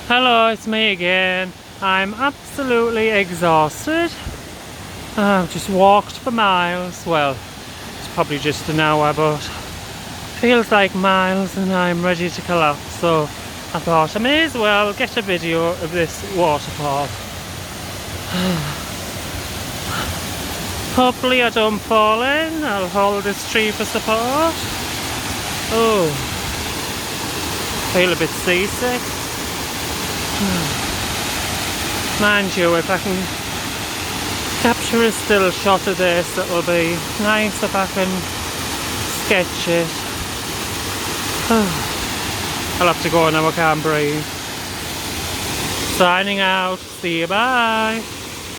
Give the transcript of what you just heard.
Hello, it's me again. I'm absolutely exhausted. I've just walked for miles. Well, it's probably just an hour, but feels like miles and I'm ready to collapse. So I thought I may as well get a video of this waterfall. Hopefully I don't fall in. I'll hold this tree for support. Oh, feel a bit seasick. Mind you, if I can capture a still shot of this, it'll be nice if I can sketch it. I'll have to go now, I can't breathe. Signing out, see you, bye.